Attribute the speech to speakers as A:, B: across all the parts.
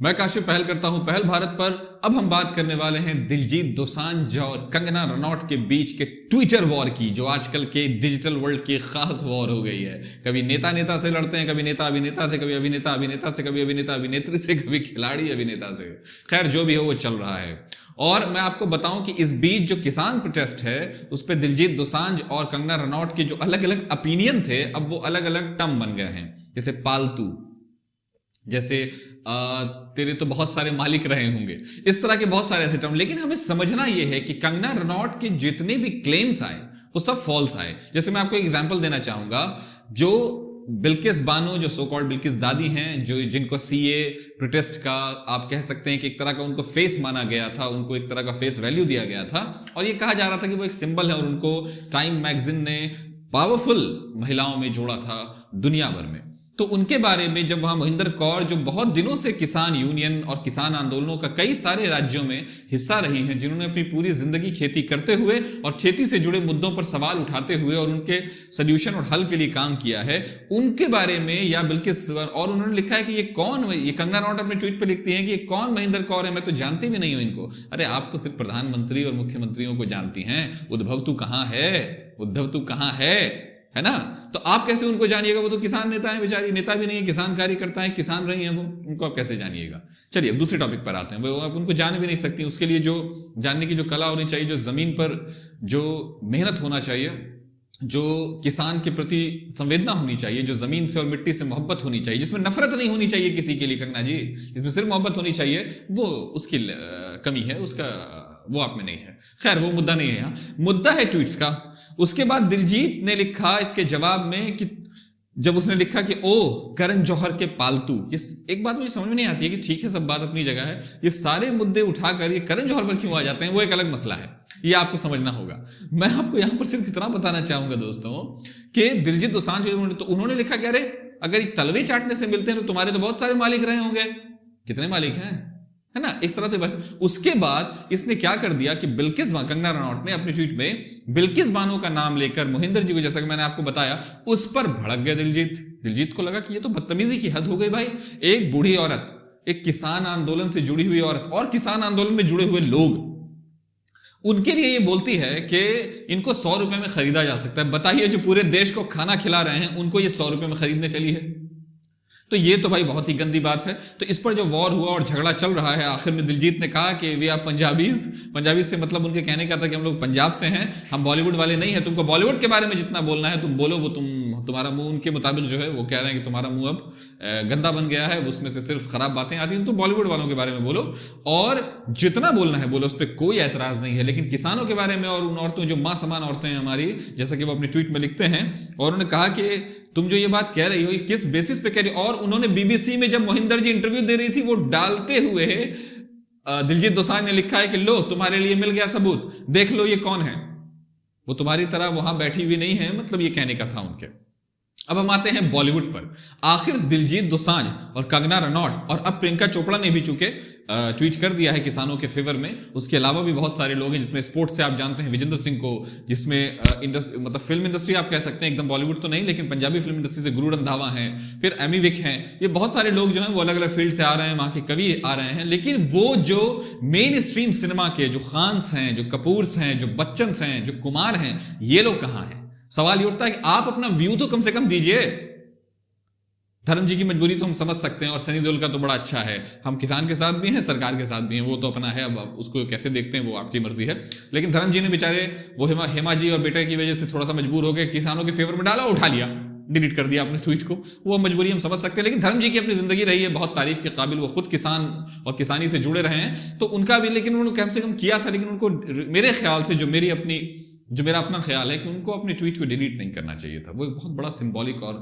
A: मैं काशिफ पहल करता हूं पहल भारत पर। अब हम बात करने वाले हैं दिलजीत दोसांझ और कंगना रनौट के बीच के ट्विटर वॉर की, जो आजकल के डिजिटल वर्ल्ड की खास वॉर हो गई है। कभी नेता नेता से लड़ते हैं, कभी नेता अभिनेता से, कभी अभिनेता अभिनेता से, कभी अभिनेता अभिनेत्री से, कभी खिलाड़ी अभिनेता से। खैर जो भी हो वो चल रहा है। और मैं आपको बताऊं कि इस बीच जो किसान प्रोटेस्ट है उस पर दिलजीत दोसांझ और कंगना रनौट के जो अलग अलग ओपिनियन थे, अब वो अलग अलग टर्म बन गए हैं। जैसे पालतू, जैसे तेरे तो बहुत सारे मालिक रहे होंगे, इस तरह के बहुत सारे ऐसे टर्म। लेकिन हमें समझना यह है कि कंगना रनौट के जितने भी क्लेम्स आए वो सब फॉल्स आए। जैसे मैं आपको एक एग्जांपल देना चाहूंगा, जो बिल्किस बानो, जो सो कॉल्ड बिल्किस दादी हैं, जो जिनको सीए प्रोटेस्ट का आप कह सकते हैं कि एक तरह का उनको फेस माना गया था, उनको एक तरह का फेस वैल्यू दिया गया था, और ये कहा जा रहा था कि वो एक सिंबल है, और उनको टाइम मैगजीन ने पावरफुल महिलाओं में जोड़ा था दुनिया भर में। तो उनके बारे में जब वहां मोहिंदर कौर, जो बहुत दिनों से किसान यूनियन और किसान आंदोलनों का कई सारे राज्यों में हिस्सा रही हैं, जिन्होंने अपनी पूरी जिंदगी खेती करते हुए और खेती से जुड़े मुद्दों पर सवाल उठाते हुए और उनके सोल्यूशन और हल के लिए काम किया है, उनके बारे में, या बिल्किस, और उन्होंने लिखा है कि ये कौन, ये कंगना रनौत अपने ट्वीट पर लिखती है कि ये कौन मोहिंदर कौर है, मैं तो जानती भी नहीं हूं इनको। अरे आप तो फिर प्रधानमंत्री और मुख्यमंत्रियों को जानती हैं, उद्धव तू कहां है, उद्धव तू कहां है ना? तो आप कैसे उनको जानिएगा? वो तो किसान नेता है, बेचारी नेता भी नहीं है, किसान कार्यकर्ता है, किसान रही हैं वो, उनको आप कैसे जानिएगा? चलिए अब दूसरे टॉपिक पर आते हैं। वो आप उनको जान भी नहीं सकती, उसके लिए जो जानने की जो कला होनी चाहिए, जो जमीन पर जो मेहनत होना चाहिए, जो किसान के प्रति संवेदना होनी चाहिए, जो जमीन से और मिट्टी से मोहब्बत होनी चाहिए, जिसमें नफरत नहीं होनी चाहिए किसी के लिए, कंगना जी, इसमें सिर्फ मोहब्बत होनी चाहिए, वो उसकी कमी है, उसका वो आप में नहीं है। खैर वो मुद्दा नहीं है, यहाँ मुद्दा है ट्वीट्स का। उसके बाद दिलजीत ने लिखा इसके जवाब में कि जब उसने लिखा कि ओ करण जौहर के पालतू, ये एक बात मुझे समझ में नहीं आती है कि ठीक है सब बात अपनी जगह है, ये सारे मुद्दे उठाकर ये करण जौहर पर क्यों आ जाते हैं, वो एक अलग मसला है, ये आपको समझना होगा। मैं आपको यहां पर सिर्फ इतना बताना चाहूंगा दोस्तों कि दिलजीत दोसांझ तो उन्होंने लिखा कि अरे अगर तलवे चाटने से मिलते हैं तो तुम्हारे तो बहुत सारे मालिक रहे होंगे। कितने मालिक हैं, है ना? इस तरह से बस। उसके बाद इसने क्या कर दिया कि बिल्किस, कंगना रनौत ने अपने ट्वीट में बिल्किस बानो का नाम लेकर मोहिंदर जी को, जैसा कि मैंने आपको बताया, उस पर भड़क गया दिलजीत को लगा कि ये तो बदतमीजी की हद हो गई भाई। एक बूढ़ी औरत, एक किसान आंदोलन से जुड़ी हुई औरत और किसान आंदोलन में जुड़े हुए लोग, उनके लिए ये बोलती है कि इनको 100 रुपए में खरीदा जा सकता है। बताइए, जो पूरे देश को खाना खिला रहे हैं उनको ये 100 रुपए में खरीदने चली है। तो ये तो भाई बहुत ही गंदी बात है। तो इस पर जो वॉर हुआ और झगड़ा चल रहा है, आखिर में दिलजीत ने कहा कि वे आप पंजाबीज से मतलब उनके कहने का था कि हम लोग पंजाब से हैं, हम बॉलीवुड वाले नहीं हैं, तुमको बॉलीवुड के बारे में जितना बोलना है तुम बोलो, वो तुम्हारा मुंह, उनके मुताबिक जो है वो कह रहे हैं कि तुम्हारा मुंह अब गंदा बन गया है, उसमें से सिर्फ खराब बातें आती हैं, तुम बॉलीवुड वालों के बारे में बोलो और जितना बोलना है बोलो, उस पर कोई एतराज नहीं है। लेकिन किसानों के बारे में और उन औरतों, जो मां समान औरतें हैं हमारी, जैसा कि वो अपने ट्वीट में लिखते हैं, और उन्होंने कहा कि तुम जो ये बात कह रही हो ये किस बेसिस पे कह रही हो। और उन्होंने बीबीसी में जब मोहिंदर जी इंटरव्यू दे रही थी, वो डालते हुए दिलजीत दोसांझ ने लिखा है कि लो तुम्हारे लिए मिल गया सबूत, देख लो ये कौन है। वो तुम्हारी तरह वहां बैठी हुई नहीं है, मतलब ये कहने का था उनके। अब हम आते हैं बॉलीवुड पर। आखिर दिलजीत दोसांझ और कंगना रनौत और अब प्रियंका चोपड़ा ने भी चूंकि ट्वीट कर दिया है किसानों के फेवर में। उसके अलावा भी बहुत सारे लोग हैं, जिसमें स्पोर्ट्स से आप जानते हैं विजेंद्र सिंह को, जिसमें मतलब फिल्म इंडस्ट्री आप कह सकते हैं, एकदम बॉलीवुड तो नहीं लेकिन पंजाबी फिल्म इंडस्ट्री से गुरु रंधावा हैं, फिर एमी विक हैं। ये बहुत सारे लोग जो हैं वो अलग अलग फील्ड से आ रहे हैं, वहां के कवि आ रहे हैं। लेकिन वो जो मेन स्ट्रीम सिनेमा के जो खान्स हैं, जो कपूर्स हैं, जो बच्चन हैं, जो कुमार हैं, ये लोग कहां हैं? सवाल ये उठता है कि आप अपना व्यू तो कम से कम दीजिए। धर्म जी की मजबूरी तो हम समझ सकते हैं, और सनी देओल का तो बड़ा अच्छा है, हम किसान के साथ भी हैं, सरकार के साथ भी हैं, वो तो अपना है, अब उसको कैसे देखते हैं वो आपकी मर्जी है। लेकिन धर्म जी ने बेचारे वो हेमा जी और बेटे की वजह से थोड़ा सा मजबूर हो गए, किसानों के फेवर में डाला, उठा लिया, डिलीट कर दिया अपने ट्वीट को। वो मजबूरी हम समझ सकते हैं। लेकिन धर्म जी की अपनी जिंदगी रही है बहुत तारीफ के काबिल, वो खुद किसान और किसानी से जुड़े रहे हैं, तो उनका भी, लेकिन उन्होंने कम से कम किया था। लेकिन उनको, मेरे ख्याल से, जो मेरा अपना ख्याल है कि उनको अपने ट्वीट को डिलीट नहीं करना चाहिए था। वो एक बहुत बड़ा सिंबॉलिक और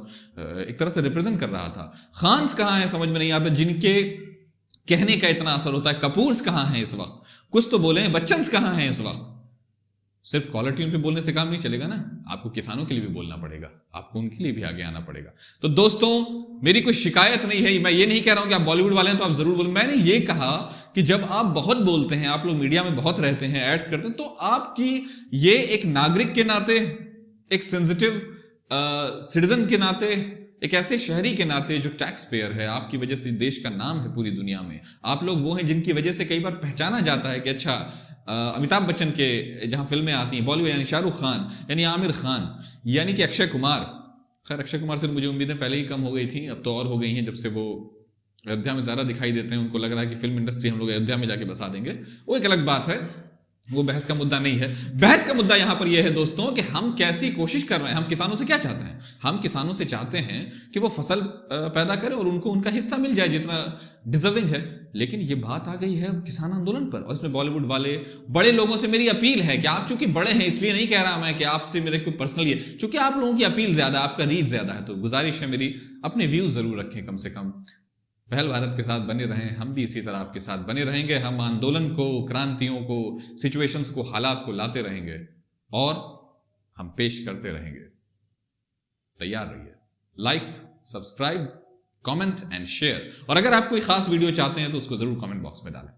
A: एक तरह से रिप्रेजेंट कर रहा था। खान्स कहां हैं समझ में नहीं आता, जिनके कहने का इतना असर होता है। कपूर्स कहां हैं इस वक्त, कुछ तो बोले। बच्चन्स कहां हैं इस वक्त? सिर्फ कॉलर ट्यून पे बोलने से काम नहीं चलेगा ना, आपको किसानों के लिए भी बोलना पड़ेगा, आपको उनके लिए भी आगे आना पड़ेगा। तो दोस्तों, मेरी कोई शिकायत नहीं है, मैं ये नहीं कह रहा हूं कि आप बॉलीवुड वाले हैं तो आप जरूर बोलें। मैंने ये कहा कि जब आप बहुत बोलते हैं, आप लोग मीडिया में बहुत रहते हैं, एड्स करते हैं, तो आपकी ये एक नागरिक के नाते, एक सेंसिटिव सिटीजन के नाते एक ऐसे शहरी के नाते जो टैक्स पेयर है, आपकी वजह से देश का नाम है पूरी दुनिया में, आप लोग वो हैं जिनकी वजह से कई बार पहचाना जाता है कि अच्छा अमिताभ बच्चन के जहां फिल्में आती हैं बॉलीवुड, यानी शाहरुख खान, यानी आमिर खान, यानी कि अक्षय कुमार। खैर अक्षय कुमार से तो मुझे उम्मीदें पहले ही कम हो गई थी, अब तो और हो गई हैं जब से वो अयोध्या में ज़्यादा दिखाई देते हैं। उनको लग रहा है कि फिल्म इंडस्ट्री हम लोग अयोध्या में जाके बसा देंगे, वो एक अलग बात है, वो बहस का मुद्दा नहीं है। बहस का मुद्दा यहां पर यह है दोस्तों कि हम कैसी कोशिश कर रहे हैं, हम किसानों से क्या चाहते हैं। हम किसानों से चाहते हैं कि वो फसल पैदा करें और उनको उनका हिस्सा मिल जाए जितना डिजर्विंग है। लेकिन ये बात आ गई है किसान आंदोलन पर, और इसमें बॉलीवुड वाले बड़े लोगों से मेरी अपील है कि आप चूंकि बड़े हैं, इसलिए नहीं कह रहा मैं कि आपसे मेरे कोई पर्सनली है, चूंकि आप लोगों की अपील ज्यादा, आपका रीच ज्यादा है, तो गुजारिश है मेरी अपने व्यूज जरूर रखें कम से कम। पहल भारत के साथ बने रहें, हम भी इसी तरह आपके साथ बने रहेंगे। हम आंदोलन को, क्रांतियों को, सिचुएशंस को, हालात को लाते रहेंगे और हम पेश करते रहेंगे। तैयार रहिए। Likes, subscribe, comment and share. और अगर आप कोई खास वीडियो चाहते हैं तो उसको जरूर कमेंट बॉक्स में डालें।